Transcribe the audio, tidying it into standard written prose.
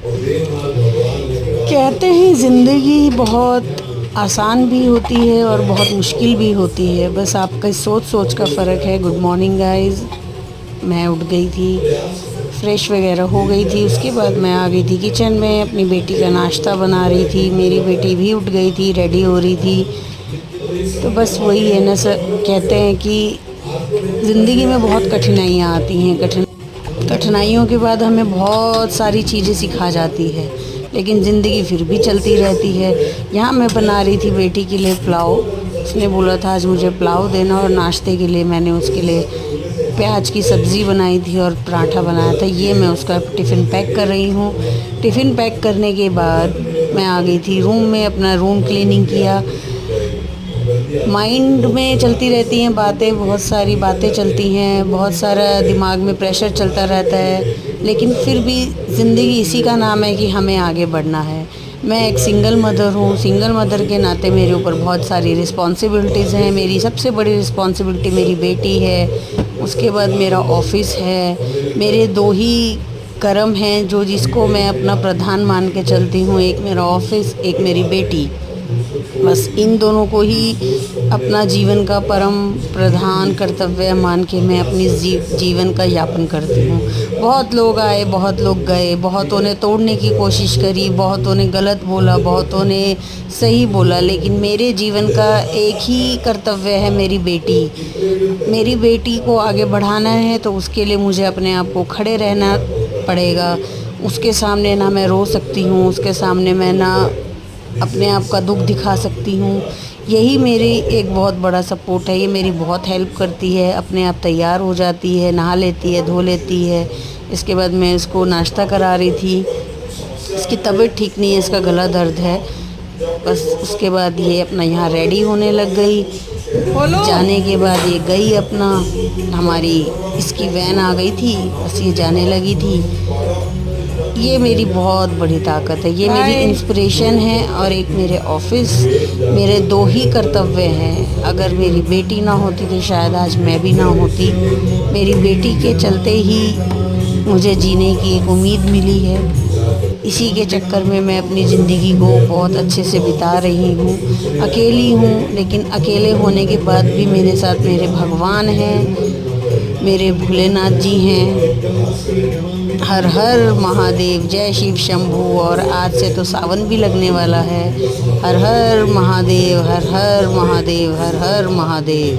कहते हैं ज़िंदगी बहुत आसान भी होती है और बहुत मुश्किल भी होती है, बस आपका सोच का फ़र्क है। Good morning guys. मैं उठ गई थी, फ्रेश वगैरह हो गई थी। उसके बाद मैं आ गई थी किचन में, अपनी बेटी का नाश्ता बना रही थी। मेरी बेटी भी उठ गई थी, रेडी हो रही थी। तो बस वही है ना सर, कहते हैं कि ज़िंदगी में बहुत कठिनाइयाँ आती हैं। कठिनाइयों के बाद हमें बहुत सारी चीज़ें सिखा जाती है, लेकिन ज़िंदगी फिर भी चलती रहती है। यहाँ मैं बना रही थी बेटी के लिए पुलाव। उसने बोला था आज मुझे पुलाव देना, और नाश्ते के लिए मैंने उसके लिए प्याज की सब्ज़ी बनाई थी और पराठा बनाया था। ये मैं उसका टिफ़िन पैक कर रही हूँ। टिफ़िन पैक करने के बाद मैं आ गई थी रूम में, अपना रूम क्लीनिंग किया। माइंड में चलती रहती हैं बातें, बहुत सारी बातें चलती हैं, बहुत सारा दिमाग में प्रेशर चलता रहता है, लेकिन फिर भी ज़िंदगी इसी का नाम है कि हमें आगे बढ़ना है। मैं एक सिंगल मदर हूँ। सिंगल मदर के नाते मेरे ऊपर बहुत सारी रिस्पॉन्सिबिलिटीज़ हैं। मेरी सबसे बड़ी रिस्पॉन्सिबिलिटी मेरी बेटी है, उसके बाद मेरा ऑफिस है। मेरे दो ही कर्म हैं जो जिसको मैं अपना प्रधान मान के चलती हूँ, एक मेरा ऑफिस, एक मेरी बेटी। बस इन दोनों को ही अपना जीवन का परम प्रधान कर्तव्य मान के मैं अपनी जीवन का यापन करती हूँ। बहुत लोग आए, बहुत लोग गए, बहुतों ने तोड़ने की कोशिश करी, बहुतों ने गलत बोला, बहुतों ने सही बोला, लेकिन मेरे जीवन का एक ही कर्तव्य है, मेरी बेटी। मेरी बेटी को आगे बढ़ाना है तो उसके लिए मुझे अपने आप को खड़े रहना पड़ेगा। उसके सामने ना मैं रो सकती हूँ, उसके सामने मैं ना अपने आप का दुख दिखा सकती हूँ। यही मेरी एक बहुत बड़ा सपोर्ट है। ये मेरी बहुत हेल्प करती है। अपने आप तैयार हो जाती है, नहा लेती है, धो लेती है। इसके बाद मैं इसको नाश्ता करा रही थी। इसकी तबीयत ठीक नहीं है, इसका गला दर्द है। बस उसके बाद ये अपना यहाँ रेडी होने लग गई। जाने के बाद ये गई अपना, हमारी इसकी वैन आ गई थी, बस ये जाने लगी थी। ये मेरी बहुत बड़ी ताकत है, ये मेरी इंस्पिरेशन है। और एक मेरे ऑफिस, मेरे दो ही कर्तव्य हैं। अगर मेरी बेटी ना होती तो शायद आज मैं भी ना होती। मेरी बेटी के चलते ही मुझे जीने की एक उम्मीद मिली है। इसी के चक्कर में मैं अपनी ज़िंदगी को बहुत अच्छे से बिता रही हूँ। अकेली हूँ, लेकिन अकेले होने के बाद भी मेरे साथ मेरे भगवान हैं, मेरे भोलेनाथ जी हैं। हर हर महादेव, जय शिव शंभू। और आज से तो सावन भी लगने वाला है। हर हर महादेव, हर हर महादेव, हर हर महादेव।